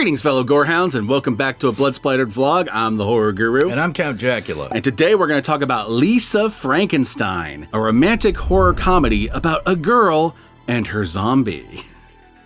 Greetings, fellow Gorehounds, and welcome back to a Blood Splattered vlog. I'm the Horror Guru. And I'm Count Jackula. And today we're going to talk about LISA Frankenstein, a romantic horror comedy about a girl and her zombie.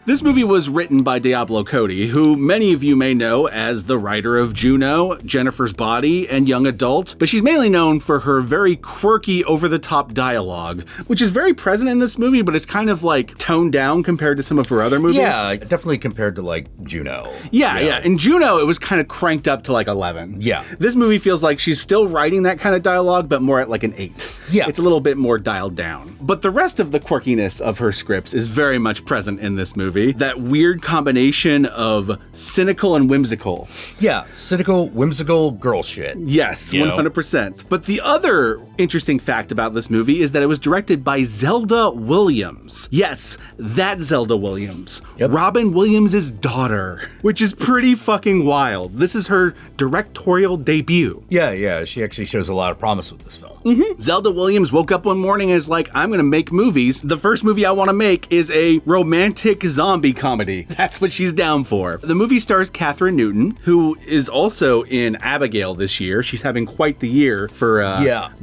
This movie was written by Diablo Cody, who many of you may know as the writer of Juno, Jennifer's Body, and Young Adult, but she's mainly known for her very quirky, over-the-top dialogue, which is very present in this movie, but it's kind of like toned down compared to some of her other movies. Yeah, definitely compared to like Juno. Yeah. In Juno, it was kind of cranked up to like 11. Yeah. This movie feels like she's still writing that kind of dialogue, but more at like an 8. Yeah. It's a little bit more dialed down. But the rest of the quirkiness of her scripts is very much present in this movie. That weird combination of cynical and whimsical. Yeah, cynical, whimsical girl shit. Yes, 100%. But the other interesting fact about this movie is that it was directed by Zelda Williams. Yes, that Zelda Williams. Yep. Robin Williams' daughter, which is pretty fucking wild. This is her directorial debut. Yeah, she actually shows a lot of promise with this film. Mm-hmm. Zelda Williams woke up one morning and is like, I'm gonna make movies. The first movie I wanna make is a romantic zombie comedy. That's what she's down for. The movie stars Kathryn Newton, who is also in Abigail this year. She's having quite the year for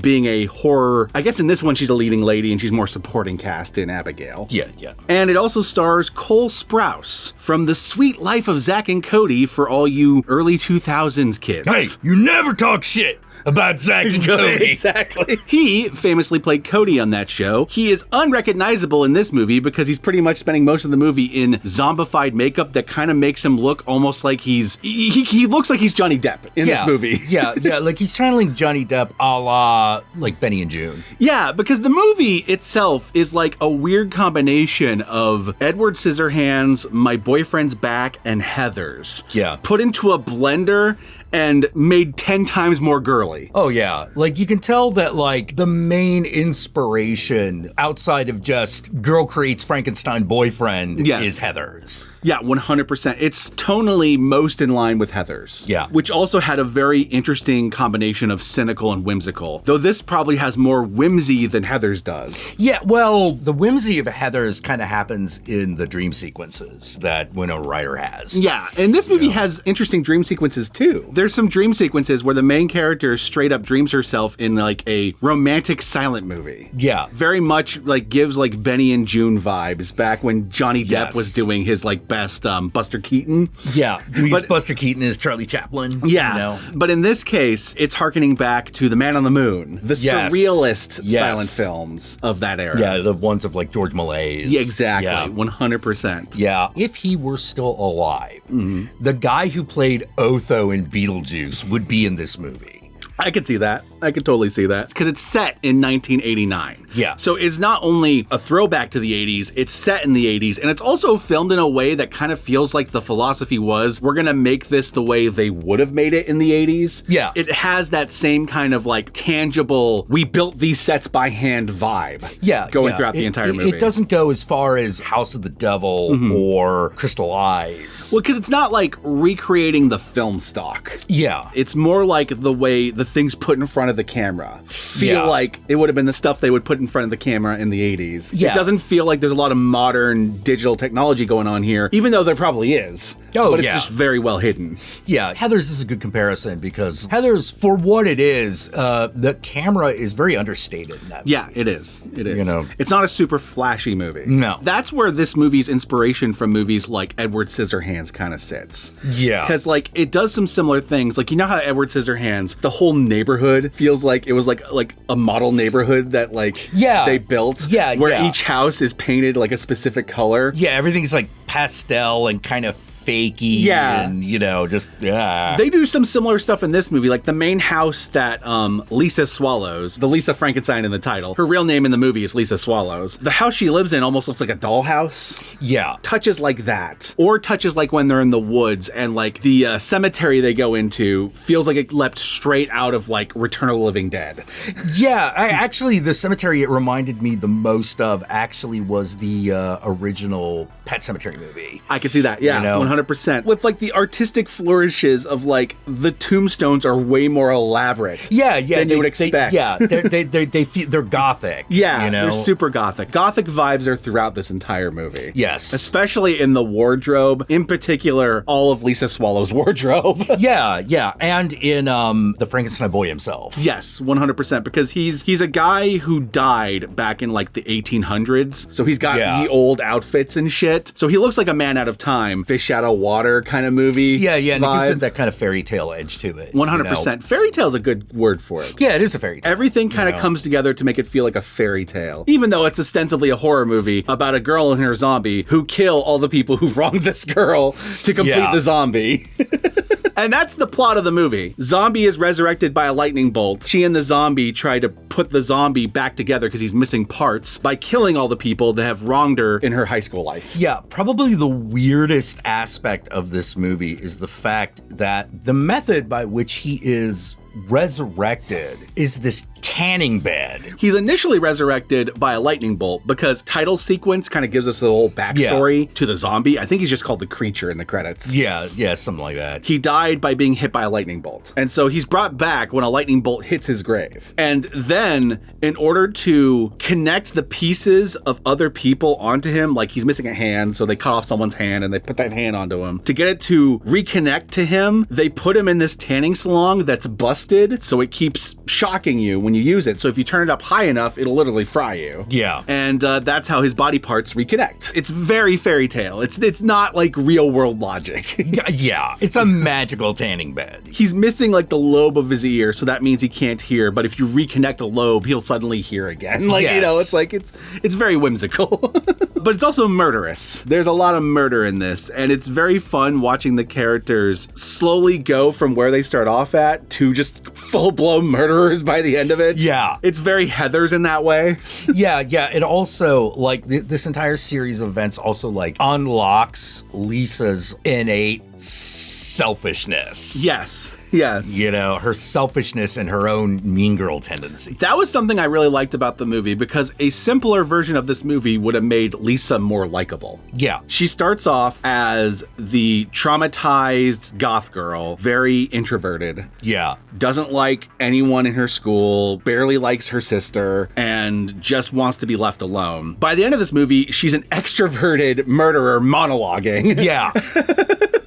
being a horror. I guess in this one she's a leading lady and she's more supporting cast in Abigail. Yeah. And it also stars Cole Sprouse from The Sweet Life of Zack and Cody for all you early 2000s kids. Hey, you never talk shit about Zack and Cody. Exactly. He famously played Cody on that show. He is unrecognizable in this movie because he's pretty much spending most of the movie in zombified makeup that kind of makes him look almost like he looks like he's Johnny Depp in this movie. yeah, like he's channeling Johnny Depp a la like Benny and June. Yeah, because the movie itself is like a weird combination of Edward Scissorhands, My Boyfriend's Back, and Heathers. Yeah. Put into a blender and made 10 times more girly. Oh yeah, like you can tell that like the main inspiration outside of just girl creates Frankenstein boyfriend is Heathers. Yeah, 100%. It's tonally most in line with Heathers. Yeah. Which also had a very interesting combination of cynical and whimsical, though this probably has more whimsy than Heathers does. Yeah, well, the whimsy of Heathers kind of happens in the dream sequences that Winona Ryder has. Yeah, and this movie has interesting dream sequences too. There's some dream sequences where the main character straight up dreams herself in like a romantic silent movie. Yeah. Very much like gives like Benny and June vibes back when Johnny Depp was doing his like best Buster Keaton. Yeah, but Buster Keaton is Charlie Chaplin. Yeah, you know? But in this case, it's hearkening back to The Man on the Moon, the surrealist silent films of that era. Yeah, the ones of like George Méliès. Yeah, exactly, 100%. Yeah, if he were still alive, the guy who played Otho in Beetlejuice would be in this movie. I could see that. I could totally see that. Because it's set in 1989. Yeah. So it's not only a throwback to the 80s, it's set in the 80s, and it's also filmed in a way that kind of feels like the philosophy was, we're going to make this the way they would have made it in the 80s. Yeah. It has that same kind of like tangible, we built these sets by hand vibe going throughout the entire movie. It doesn't go as far as House of the Devil or Crystal Eyes. Well, because it's not like recreating the film stock. Yeah. It's more like the way the things put in front of the camera feel like it would have been the stuff they would put in front of the camera in the 80s. Yeah. It doesn't feel like there's a lot of modern digital technology going on here, even though there probably is. Oh, but it's just very well hidden. Yeah, Heathers is a good comparison because Heathers, for what it is, the camera is very understated in that movie. Yeah, it is. It is. You know, it's not a super flashy movie. No. That's where this movie's inspiration from movies like Edward Scissorhands kind of sits. Yeah. Because like it does some similar things. Like, you know how Edward Scissorhands, the whole neighborhood feels like it was like a model neighborhood that like they built. Yeah, where each house is painted like a specific color. Yeah, everything's like pastel and kind of fakey and, you know, just, They do some similar stuff in this movie, like the main house that Lisa swallows, the Lisa Frankenstein in the title. Her real name in the movie is Lisa Swallows. The house she lives in almost looks like a dollhouse. Yeah. Touches like that. Or touches like when they're in the woods and like the cemetery they go into feels like it leapt straight out of like Return of the Living Dead. Yeah, actually the cemetery it reminded me the most of actually was the original Pet Sematary movie. I could see that, yeah, you know? 100%. With like the artistic flourishes of like the tombstones are way more elaborate. Yeah, than you would expect. They're gothic. Yeah, you know? They're super gothic. Gothic vibes are throughout this entire movie. Yes. Especially in the wardrobe, in particular, all of Lisa Swallow's wardrobe. Yeah, and in the Frankenstein boy himself. Yes, 100%, because he's a guy who died back in like the 1800s, so he's got the old outfits and shit. So he looks like a man out of time, fish out of water kind of movie. Yeah, and vibe. it gives it that kind of fairy tale edge to it. 100%. You know? Fairy tale is a good word for it. Yeah, it is a fairy tale. Everything kind of comes together to make it feel like a fairy tale, even though it's ostensibly a horror movie about a girl and her zombie who kill all the people who've wronged this girl to complete the zombie. And that's the plot of the movie. Zombie is resurrected by a lightning bolt. She and the zombie try to put the zombie back together because he's missing parts by killing all the people that have wronged her in her high school life. Yeah, probably the weirdest aspect of this movie is the fact that the method by which he is resurrected is this tanning bed. He's initially resurrected by a lightning bolt because title sequence kind of gives us a whole backstory to the zombie. I think he's just called the creature in the credits. Yeah, something like that. He died by being hit by a lightning bolt. And so he's brought back when a lightning bolt hits his grave. And then in order to connect the pieces of other people onto him, like he's missing a hand, so they cut off someone's hand and they put that hand onto him. To get it to reconnect to him, they put him in this tanning salon that's busted, so it keeps shocking you when you use it. So if you turn it up high enough, it'll literally fry you. Yeah. And that's how his body parts reconnect. It's very fairy tale. It's not like real world logic. Yeah. It's a magical tanning bed. He's missing like the lobe of his ear, so that means he can't hear. But if you reconnect a lobe, he'll suddenly hear again. Like, you know, it's like, it's very whimsical. But it's also murderous. There's a lot of murder in this, and it's very fun watching the characters slowly go from where they start off at to just full-blown murderers by the end of it. Yeah. It's very Heathers in that way. Yeah. It also, like, this entire series of events also, like, unlocks Lisa's innate selfishness. Yes. You know, her selfishness and her own mean girl tendencies. That was something I really liked about the movie, because a simpler version of this movie would have made Lisa more likable. Yeah. She starts off as the traumatized goth girl, very introverted. Yeah. Doesn't like anyone in her school, barely likes her sister, and just wants to be left alone. By the end of this movie, she's an extroverted murderer monologuing. Yeah.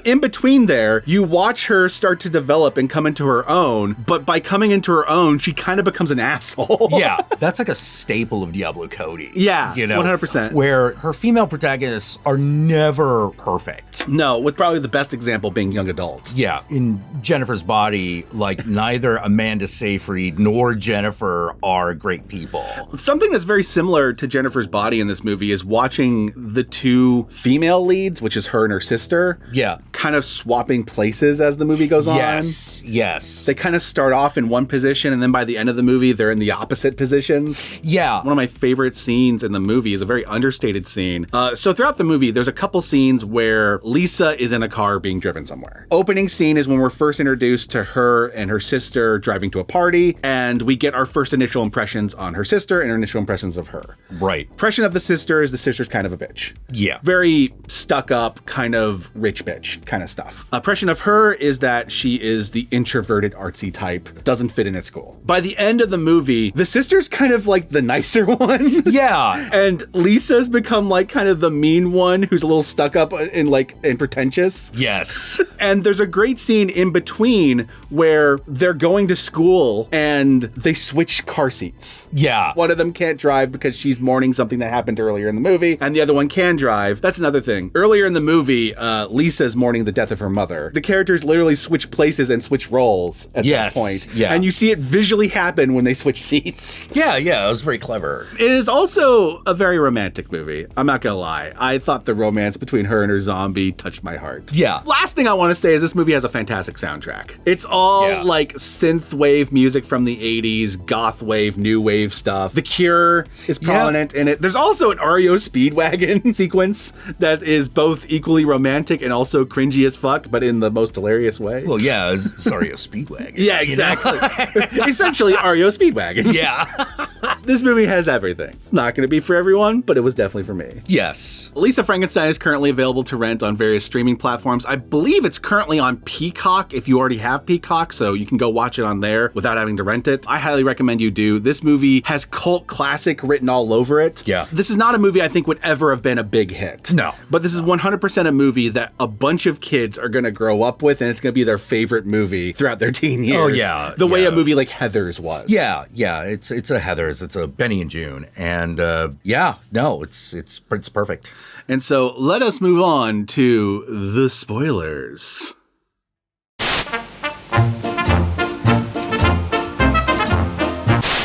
In between there, you watch her start to develop and come into her own, but by coming into her own, she kind of becomes an asshole. Yeah, that's like a staple of Diablo Cody. Yeah, you know, 100%. Where her female protagonists are never perfect. No, with probably the best example being young adults. Yeah, in Jennifer's Body, like neither Amanda Seyfried nor Jennifer are great people. Something that's very similar to Jennifer's Body in this movie is watching the two female leads, which is her and her sister. Yeah. Kind of swapping places as the movie goes on. Yes. They kind of start off in one position, and then by the end of the movie, they're in the opposite positions. Yeah. One of my favorite scenes in the movie is a very understated scene. So throughout the movie, there's a couple scenes where Lisa is in a car being driven somewhere. Opening scene is when we're first introduced to her and her sister driving to a party, and we get our first initial impressions on her sister and her initial impressions of her. Right. Impression of the sister's kind of a bitch. Yeah. Very stuck up, kind of rich bitch kind of stuff. Impression of her is that she is the introverted artsy type, doesn't fit in at school. By the end of the movie, the sister's kind of like the nicer one. Yeah. And Lisa's become like kind of the mean one who's a little stuck up and pretentious. Yes. And there's a great scene in between where they're going to school and they switch car seats. Yeah. One of them can't drive because she's mourning something that happened earlier in the movie, and the other one can drive. That's another thing. Earlier in the movie, Lisa's mourning the death of her mother. The characters literally switch places and switch roles at that point. Yeah. And you see it visually happen when they switch seats. Yeah, it was very clever. It is also a very romantic movie. I'm not gonna lie. I thought the romance between her and her zombie touched my heart. Yeah. Last thing I want to say is this movie has a fantastic soundtrack. It's all like synth wave music from the 80s, goth wave, new wave stuff. The Cure is prominent in it. There's also an REO Speedwagon sequence that is both equally romantic and also cringy as fuck, but in the most hilarious way. Well, yeah, sorry, a Speedwagon. Yeah, exactly. Essentially REO Speedwagon. Yeah. This movie has everything. It's not going to be for everyone, but it was definitely for me. Yes. Lisa Frankenstein is currently available to rent on various streaming platforms. I believe it's currently on Peacock if you already have Peacock, so you can go watch it on there without having to rent it. I highly recommend you do. This movie has cult classic written all over it. Yeah. This is not a movie I think would ever have been a big hit. No. But this is 100% a movie that a bunch of kids are going to grow up with, and it's going to be their favorite movie throughout their teen years. Oh, yeah. The way a movie like Heathers was. Yeah. It's a Heathers. It's a Benny and June. And it's perfect. And so let us move on to the spoilers.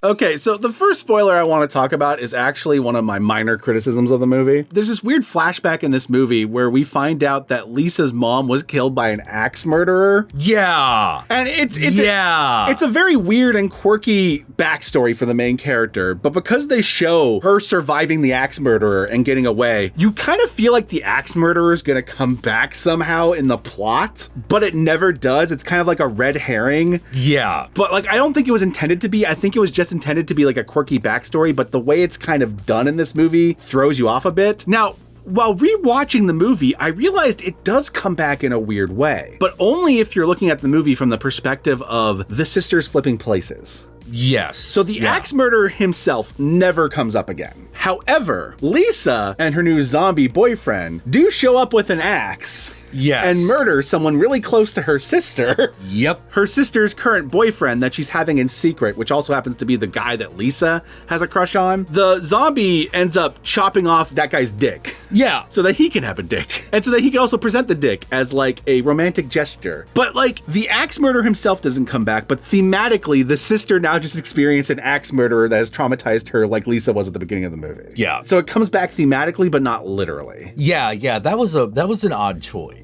Okay, so the first spoiler I want to talk about is actually one of my minor criticisms of the movie. There's this weird flashback in this movie where we find out that Lisa's mom was killed by an axe murderer. Yeah. And it's a very weird and quirky backstory for the main character, but because they show her surviving the axe murderer and getting away, you kind of feel like the axe murderer is going to come back somehow in the plot, but it never does. It's kind of like a red herring. Yeah. But like, I don't think it was intended to be. I think it was just intended to be like a quirky backstory, but the way it's kind of done in this movie throws you off a bit. Now, while rewatching the movie, I realized it does come back in a weird way, but only if you're looking at the movie from the perspective of the sisters flipping places. Yes. So the axe murderer himself never comes up again. However, Lisa and her new zombie boyfriend do show up with an axe. Yes. And murder someone really close to her sister. Yep. Her sister's current boyfriend that she's having in secret, which also happens to be the guy that Lisa has a crush on. The zombie ends up chopping off that guy's dick. Yeah. So that he can have a dick. And so that he can also present the dick as like a romantic gesture. But like the axe murderer himself doesn't come back, but thematically the sister now just experienced an axe murderer that has traumatized her like Lisa was at the beginning of the movie. Yeah. So it comes back thematically, but not literally. Yeah. That was an odd choice.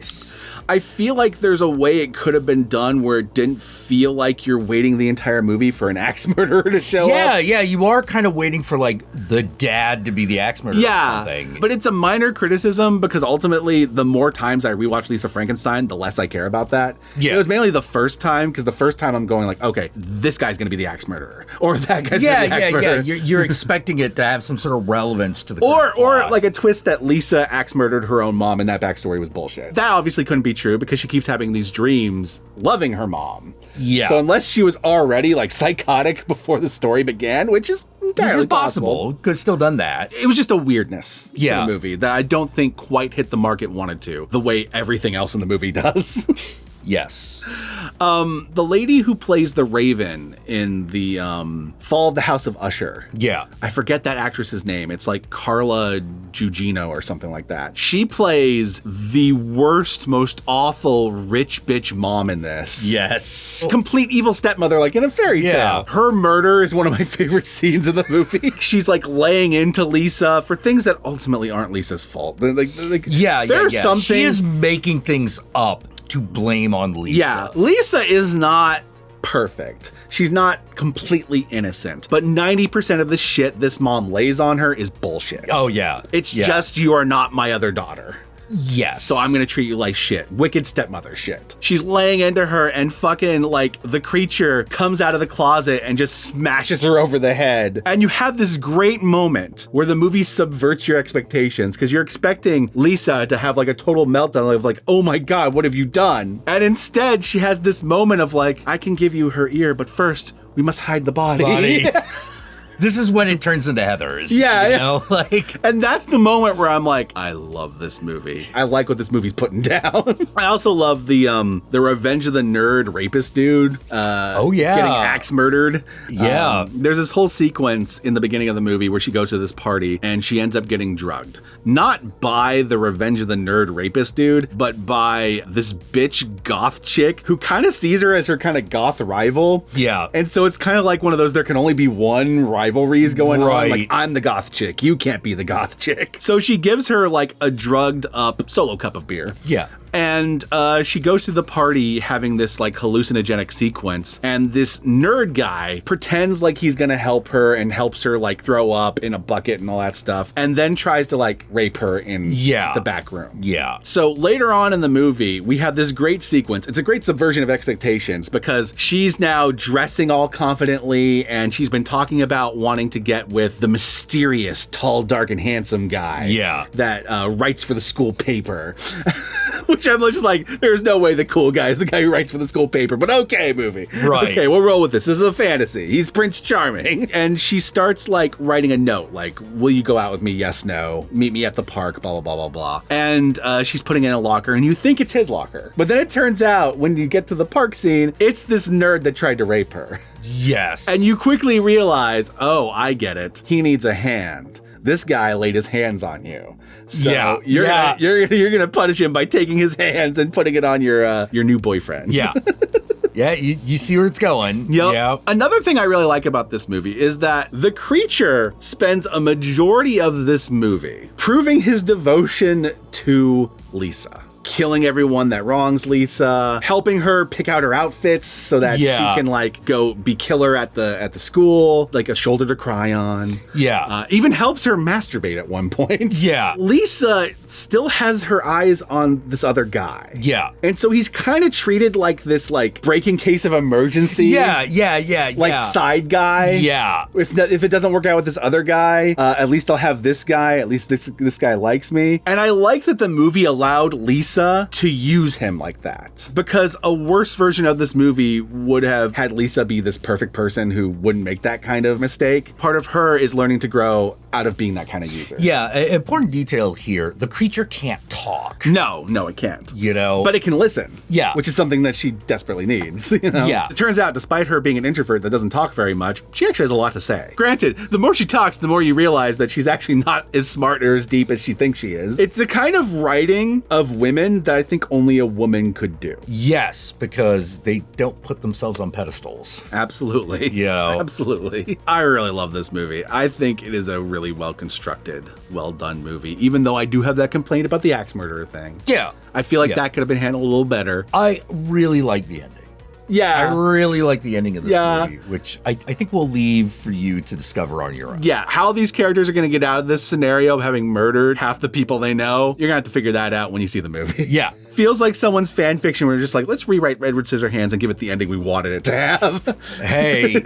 I feel like there's a way it could have been done where it didn't feel like you're waiting the entire movie for an axe murderer to show up. Yeah, you are kind of waiting for like the dad to be the axe murderer or something. But it's a minor criticism because ultimately the more times I rewatch Lisa Frankenstein, the less I care about that. Yeah. It was mainly the first time because the first time I'm going like, okay, this guy's going to be the axe murderer or that guy's going to be the axe murderer. Yeah. You're expecting it to have some sort of relevance to the or like a twist that Lisa axe murdered her own mom and that backstory was bullshit. That obviously couldn't be true because she keeps having these dreams loving her mom. Yeah. So unless she was already like psychotic before the story began, which is entirely possible. Could still done that. It was just a weirdness to the movie that I don't think quite hit the mark it wanted to, the way everything else in the movie does. Yes. The lady who plays the Raven in the Fall of the House of Usher. Yeah. I forget that actress's name. It's like Carla Gugino or something like that. She plays the worst, most awful rich bitch mom in this. Yes. Complete evil stepmother, like in a fairy tale. Her murder is one of my favorite scenes in the movie. She's like laying into Lisa for things that ultimately aren't Lisa's fault. There's something. She is making things up to blame on Lisa. Yeah, Lisa is not perfect. She's not completely innocent, but 90% of the shit this mom lays on her is bullshit. Oh, yeah. It's just, you are not my other daughter. Yes. So I'm gonna treat you like shit. Wicked stepmother shit. She's laying into her and fucking like the creature comes out of the closet and just smashes her over the head. And you have this great moment where the movie subverts your expectations because you're expecting Lisa to have like a total meltdown of like, oh my God, what have you done? And instead she has this moment of like, I can give you her ear, but first we must hide the body. This is when it turns into Heathers. Yeah. You know? And that's the moment where I'm like, I love this movie. I like what this movie's putting down. I also love the Revenge of the Nerd rapist dude. Getting axe murdered. Yeah. There's this whole sequence in the beginning of the movie where she goes to this party and she ends up getting drugged. Not by the Revenge of the Nerd rapist dude, but by this bitch goth chick who kind of sees her as her kind of goth rival. Yeah. And so it's kind of like one of those, there can only be one rivalries going on. Like, I'm the goth chick. You can't be the goth chick. So she gives her like a drugged up solo cup of beer. Yeah. And she goes to the party having this like hallucinogenic sequence, and this nerd guy pretends like he's gonna help her and helps her like throw up in a bucket and all that stuff, and then tries to like rape her in the back room. Yeah. So later on in the movie, we have this great sequence. It's a great subversion of expectations because she's now dressing all confidently, and she's been talking about wanting to get with the mysterious, tall, dark, and handsome guy that writes for the school paper. Which I'm just like, there's no way the cool guy is the guy who writes for the school paper, but okay, movie. Right. Okay, we'll roll with this. This is a fantasy. He's Prince Charming. And she starts like writing a note, like, will you go out with me? Yes, no. Meet me at the park, blah, blah, blah, blah, blah. And she's putting it in a locker, and you think it's his locker. But then it turns out, when you get to the park scene, it's this nerd that tried to rape her. Yes. And you quickly realize, oh, I get it. He needs a hand. This guy laid his hands on you. So you're gonna punish him by taking his hands and putting it on your new boyfriend. Yeah. Yeah, you see where it's going. Yep. Yeah. Another thing I really like about this movie is that the creature spends a majority of this movie proving his devotion to Lisa. Killing everyone that wrongs Lisa, helping her pick out her outfits so that she can like go be killer at the school, like a shoulder to cry on. Yeah. Even helps her masturbate at one point. Yeah. Lisa still has her eyes on this other guy. Yeah. And so he's kind of treated like this like break in case of emergency. Yeah. Like side guy. Yeah. If it doesn't work out with this other guy, at least I'll have this guy. At least this guy likes me. And I like that the movie allowed Lisa to use him like that, because a worse version of this movie would have had Lisa be this perfect person who wouldn't make that kind of mistake. Part of her is learning to grow out of being that kind of user. Yeah, important detail here. The creature can't talk. No, it can't. You know? But it can listen. Yeah. Which is something that she desperately needs. You know? Yeah. It turns out, despite her being an introvert that doesn't talk very much, she actually has a lot to say. Granted, the more she talks, the more you realize that she's actually not as smart or as deep as she thinks she is. It's the kind of writing of women that I think only a woman could do. Yes, because they don't put themselves on pedestals. Absolutely. Yeah. Absolutely. I really love this movie. I think it is a really well-constructed, well-done movie, even though I do have that complaint about the axe murderer thing. Yeah. I feel like that could have been handled a little better. I really like the ending. Yeah. I really like the ending of this movie, which I think we'll leave for you to discover on your own. Yeah, how these characters are going to get out of this scenario of having murdered half the people they know, you're going to have to figure that out when you see the movie. Yeah. Feels like someone's fan fiction where they're just like, let's rewrite Edward Scissorhands and give it the ending we wanted it to have. Hey,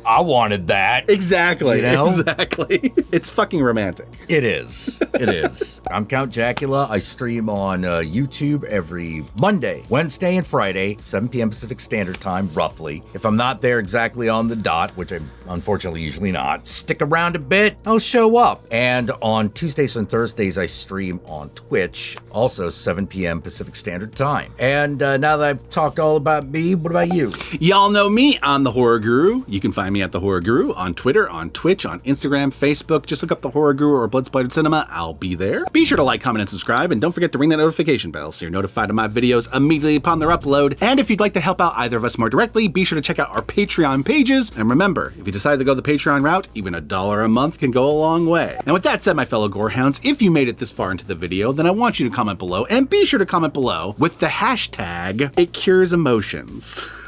I wanted that. Exactly. You know? Exactly. It's fucking romantic. It is. It is. I'm Count Jackula. I stream on YouTube every Monday, Wednesday, and Friday, 7 p.m. Pacific Standard Time, roughly. If I'm not there exactly on the dot, which I'm unfortunately usually not, stick around a bit, I'll show up. And on Tuesdays and Thursdays, I stream on Twitch, also 7 p.m. Pacific Standard Time. And now that I've talked all about me, what about you? Y'all know me. I'm the Horror Guru. You can find me at the Horror Guru on Twitter, on Twitch, on Instagram, Facebook. Just look up the Horror Guru or Blood Splattered Cinema. I'll be there. Be sure to like, comment, and subscribe, and don't forget to ring that notification bell so you're notified of my videos immediately upon their upload. And if you'd like to help out either of us more directly, be sure to check out our Patreon pages. And remember, if you decide to go the Patreon route, even $1 a month can go a long way. And with that said, my fellow Gorehounds, if you made it this far into the video, then I want you to comment below, and be sure to comment below with the hashtag #ItCuresEmotions.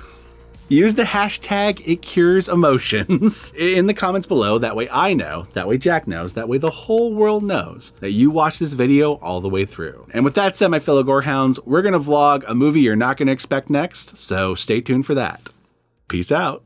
Use the hashtag #ItCuresEmotions in the comments below. That way I know, that way Jack knows, that way the whole world knows that you watched this video all the way through. And with that said, my fellow Gorehounds, we're going to vlog a movie you're not going to expect next, so stay tuned for that. Peace out.